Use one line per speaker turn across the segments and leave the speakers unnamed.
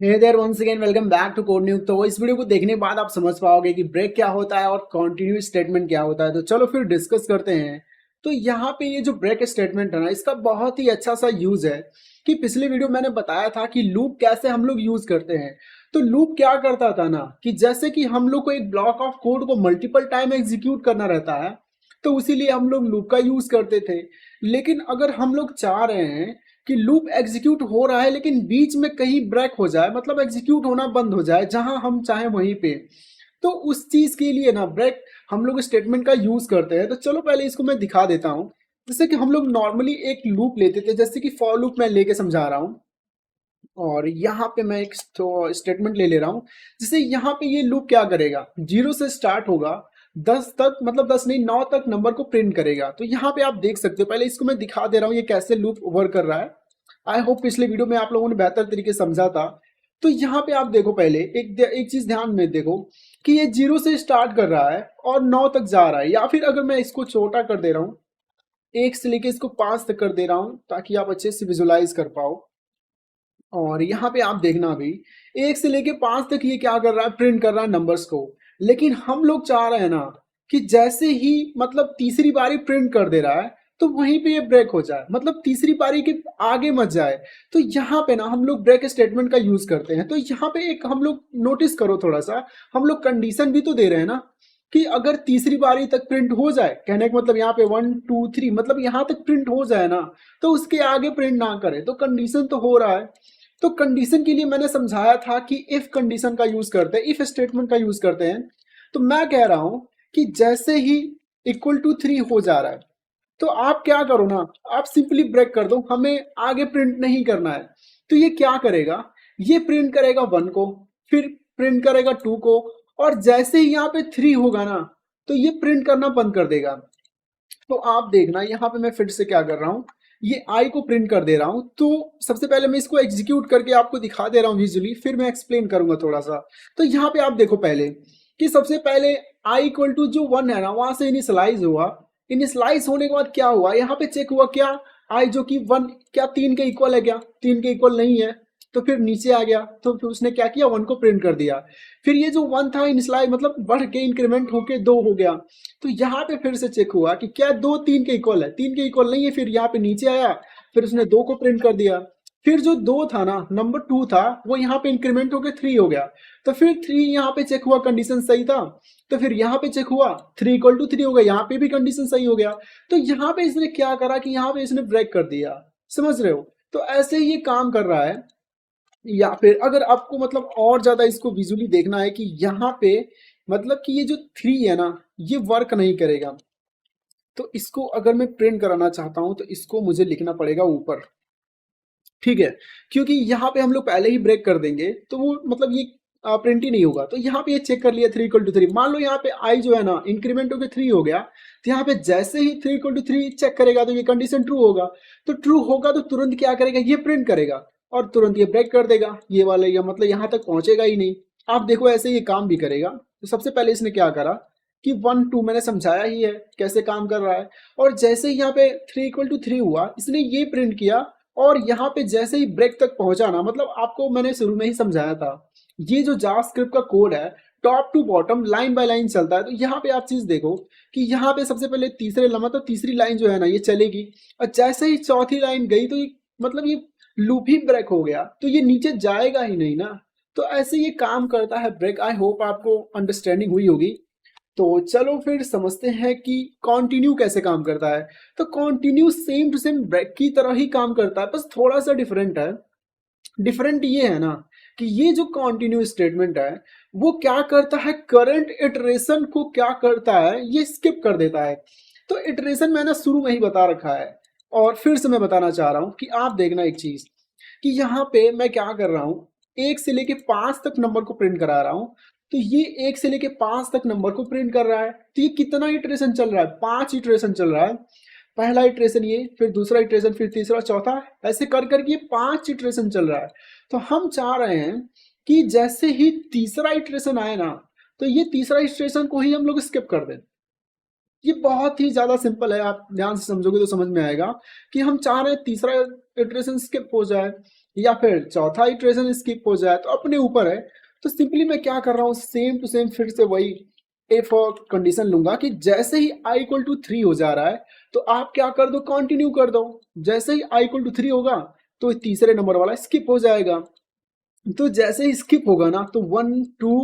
Hey there once again welcome back to code news. तो इस video को देखने के बाद आप समझ पाओगे कि ब्रेक क्या होता है और कॉन्टिन्यू स्टेटमेंट क्या होता है। तो चलो फिर डिस्कस करते हैं। तो यहाँ पे ये जो ब्रेक स्टेटमेंट है ना, इसका बहुत ही अच्छा सा यूज है कि पिछले वीडियो मैंने बताया था कि लूप कैसे हम लोग यूज करते हैं। तो लूप क्या करता था ना कि जैसे कि हम लोग को एक ब्लॉक ऑफ कोड को मल्टीपल टाइम एग्जीक्यूट करना रहता है, तो इसीलिए हम लोग लूप का यूज करते थे। लेकिन अगर हम लोग चाह रहे हैं कि लूप एग्जीक्यूट हो रहा है लेकिन बीच में कहीं ब्रेक हो जाए, मतलब एग्जीक्यूट होना बंद हो जाए जहां हम चाहें वहीं पे, तो उस चीज के लिए ना ब्रेक हम लोग स्टेटमेंट का यूज करते हैं। तो चलो पहले इसको मैं दिखा देता हूं। जैसे कि हम लोग नॉर्मली एक लूप लेते थे, जैसे कि फॉर लूप मैं लेके समझा रहा हूं। और यहाँ पे मैं एक स्टेटमेंट ले ले रहा हूँ। जैसे यहाँ पे ये लूप क्या करेगा, 0 से स्टार्ट होगा, 10 तक, मतलब 10 नहीं 9 तक नंबर को प्रिंट करेगा। तो यहाँ पे आप देख सकते हो, पहले इसको मैं दिखा दे रहा हूँ ये कैसे लूप वर्क कर रहा है। आई होप पिछले वीडियो में आप लोगों ने बेहतर तरीके से समझा था। तो यहाँ पे आप देखो, पहले एक चीज ध्यान में देखो कि ये 0 से स्टार्ट कर रहा है और 9 तक जा रहा है। या फिर अगर मैं इसको छोटा कर दे रहा हूँ, 1 से लेके इसको 5 तक कर दे रहा हूँ ताकि आप अच्छे से विजुलाइज कर पाओ। और यहाँ पे आप देखना भी, 1 से लेके 5 तक ये क्या कर रहा है, प्रिंट कर रहा है नंबर्स को। लेकिन हम लोग चाह रहे हैं ना कि जैसे ही मतलब तीसरी बारी प्रिंट कर दे रहा है तो वहीं पे ये ब्रेक हो जाए, मतलब तीसरी बारी के आगे मत जाए। तो यहाँ पे ना हम लोग ब्रेक स्टेटमेंट का यूज करते हैं। तो यहाँ पे एक हम लोग नोटिस करो थोड़ा सा, हम लोग कंडीशन भी तो दे रहे हैं ना कि अगर तीसरी बारी तक प्रिंट हो जाए, कहने का मतलब यहाँ पे 1 2 3 मतलब यहाँ तक प्रिंट हो जाए ना, तो उसके आगे प्रिंट ना करे। तो कंडीशन तो हो रहा है। तो कंडीशन के लिए मैंने समझाया था कि इफ कंडीशन का यूज करते हैं, इफ स्टेटमेंट का यूज करते हैं। तो मैं कह रहा हूं कि जैसे ही इक्वल टू 3 हो जा रहा है, तो आप क्या करो ना, आप सिंपली ब्रेक कर दो, हमें आगे प्रिंट नहीं करना है। तो ये क्या करेगा, ये प्रिंट करेगा 1 को, फिर प्रिंट करेगा 2 को, और जैसे ही यहाँ पे 3 होगा ना, तो ये प्रिंट करना बंद कर देगा। तो आप देखना यहाँ पे मैं फिर से क्या कर रहा हूँ, ये आई को प्रिंट कर दे रहा हूँ। तो सबसे पहले मैं इसको एग्जीक्यूट करके आपको दिखा दे रहा हूँ विजुअली, फिर मैं एक्सप्लेन करूंगा थोड़ा सा। तो यहाँ पे आप देखो पहले कि सबसे पहले आई इक्वल टू जो 1 है ना, वहां से इनिशलाइज हुआ। इनिशलाइज होने के बाद क्या हुआ, यहाँ पे चेक हुआ क्या, आई जो कि 1 क्या 3 के इक्वल है, क्या 3 के इक्वल नहीं है। तो फिर नीचे आ गया, तो फिर उसने क्या किया, 1 को प्रिंट कर दिया। फिर ये जो 1 था इनिशलाइज मतलब बढ़ के इंक्रीमेंट होके 2 हो गया। तो यहाँ पे फिर से चेक हुआ कि क्या 2 3 के इक्वल है, 3 के इक्वल नहीं है। फिर यहाँ पे नीचे आया, फिर उसने 2 को प्रिंट कर दिया। फिर जो 2 था ना, नंबर 2 था, वो यहाँ पे इंक्रीमेंट होकर 3 हो गया। तो फिर 3 यहाँ पे चेक हुआ, कंडीशन सही था। तो फिर यहाँ पे चेक हुआ, 3 इक्वल टू 3 हो गया, यहाँ पे भी कंडीशन सही हो गया। तो यहाँ पे इसने क्या करा कि यहाँ पे इसने ब्रेक कर दिया। समझ रहे हो? तो ऐसे ही ये काम कर रहा है। या फिर अगर आपको मतलब और ज्यादा इसको विजुअली देखना है कि यहाँ पे मतलब कि ये जो 3 है ना, ये वर्क नहीं करेगा। तो इसको अगर मैं प्रिंट कराना चाहता हूं तो इसको मुझे लिखना पड़ेगा ऊपर, ठीक है। क्योंकि यहाँ पे हम लोग पहले ही ब्रेक कर देंगे तो वो मतलब ये प्रिंट ही नहीं होगा। तो यहाँ पे ये चेक कर लिया 3 इक्वल टू 3, मान लो यहाँ पे आई जो है ना इंक्रीमेंट होकर 3 हो गया। तो यहाँ पे जैसे ही 3 इक्वल टू 3 चेक करेगा तो ये कंडीशन ट्रू होगा। तो ट्रू होगा तो तुरंत क्या करेगा, ये प्रिंट करेगा और तुरंत ये ब्रेक कर देगा ये वाले, या मतलब यहाँ तक पहुंचेगा ही नहीं। आप देखो ऐसे ये काम भी करेगा। तो सबसे पहले इसने क्या करा कि 1 2 मैंने समझाया ही है कैसे काम कर रहा है। और जैसे ही यहाँ पे 3 इक्वल टू 3 हुआ, इसने ये प्रिंट किया। और यहाँ पे जैसे ही ब्रेक तक पहुंचा ना, मतलब आपको मैंने शुरू में ही समझाया था, ये जो जावास्क्रिप्ट का कोड है top to bottom line by line चलता है। तो यहाँ पे आप चीज देखो कि यहाँ पे सबसे पहले तीसरे मतलब तीसरी लाइन जो है ना ये चलेगी, और जैसे ही चौथी लाइन गई तो ये मतलब ये लूप ही ब्रेक हो गया, तो ये नीचे जाएगा ही नहीं ना। तो ऐसे ये काम करता है ब्रेक। आई होप आपको अंडरस्टैंडिंग हुई होगी। तो चलो फिर समझते हैं कि कॉन्टिन्यू कैसे काम करता है। तो continue same to same break की तरह ही काम करता है, बस थोड़ा सा डिफरेंट है। डिफरेंट ये है ना कि ये जो कॉन्टिन्यू स्टेटमेंट है वो क्या करता है, करंट इटरेशन को क्या करता है, ये स्किप कर देता है। तो इटरेशन मैंने शुरू में ही बता रखा है और फिर से मैं बताना चाह रहा हूं कि आप देखना एक चीज कि यहाँ पे मैं क्या कर रहा हूँ, 1 से लेके 5 तक नंबर को प्रिंट करा रहा हूँ। तो ये 1 से लेके 5 तक नंबर को प्रिंट कर रहा है। तो ये कितना इटरेशन चल रहा है, 5 इटरेशन चल रहा है। पहला इटरेशन ये, फिर दूसरा इटरेशन, फिर तीसरा, चौथा, ऐसे कर करके ये 5 इटरेशन चल रहा है। तो हम चाह रहे हैं कि जैसे ही तीसरा इटरेशन आए ना, तो ये तीसरा इटरेशन को ही हम लोग स्किप कर दें। ये बहुत ही ज्यादा सिंपल है, आप ध्यान से समझोगे तो समझ में आएगा कि हम चाह रहे हैं तीसरा इटरेशन स्किप हो जाए। या फिर चौथा इटरेशन स्किप हो जाए, तो अपने ऊपर है। तो सिंपली मैं क्या कर रहा हूँ, सेम टू सेम फिर से वही इफ कंडीशन लूंगा कि जैसे ही i इक्वल टू 3 हो जा रहा है तो आप क्या कर दो, कंटिन्यू कर दो। जैसे ही i इक्वल टू 3 होगा तो तीसरे नंबर वाला स्किप हो जाएगा। तो जैसे ही स्किप होगा ना तो 1 2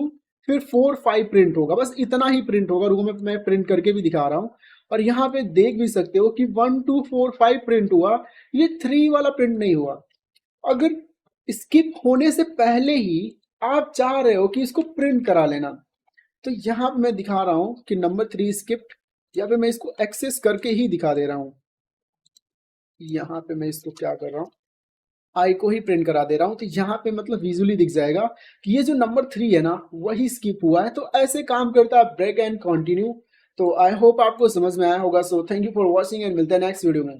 फिर 4 5 प्रिंट होगा, बस इतना ही प्रिंट होगा। रुको मैं प्रिंट करके भी दिखा रहा हूँ। और यहाँ पे देख भी सकते हो कि 1 2 4 5 प्रिंट हुआ, ये 3 वाला प्रिंट नहीं हुआ। अगर स्किप होने से पहले ही आप चाह रहे हो कि इसको प्रिंट करा लेना, तो यहाँ पे मैं दिखा रहा हूँ कि नंबर 3 स्किप्ड, या फिर मैं इसको एक्सेस करके ही दिखा दे रहा हूँ। यहाँ पे मैं इसको क्या कर रहा हूँ, आई को ही प्रिंट करा दे रहा हूँ। तो यहाँ पे मतलब विजुअली दिख जाएगा कि ये जो नंबर 3 है ना वही स्किप हुआ है। तो ऐसे काम करता है ब्रेक एंड कंटिन्यू। तो आई होप आपको समझ में आया होगा। So thank you for watching and मिलते हैं नेक्स्ट वीडियो में।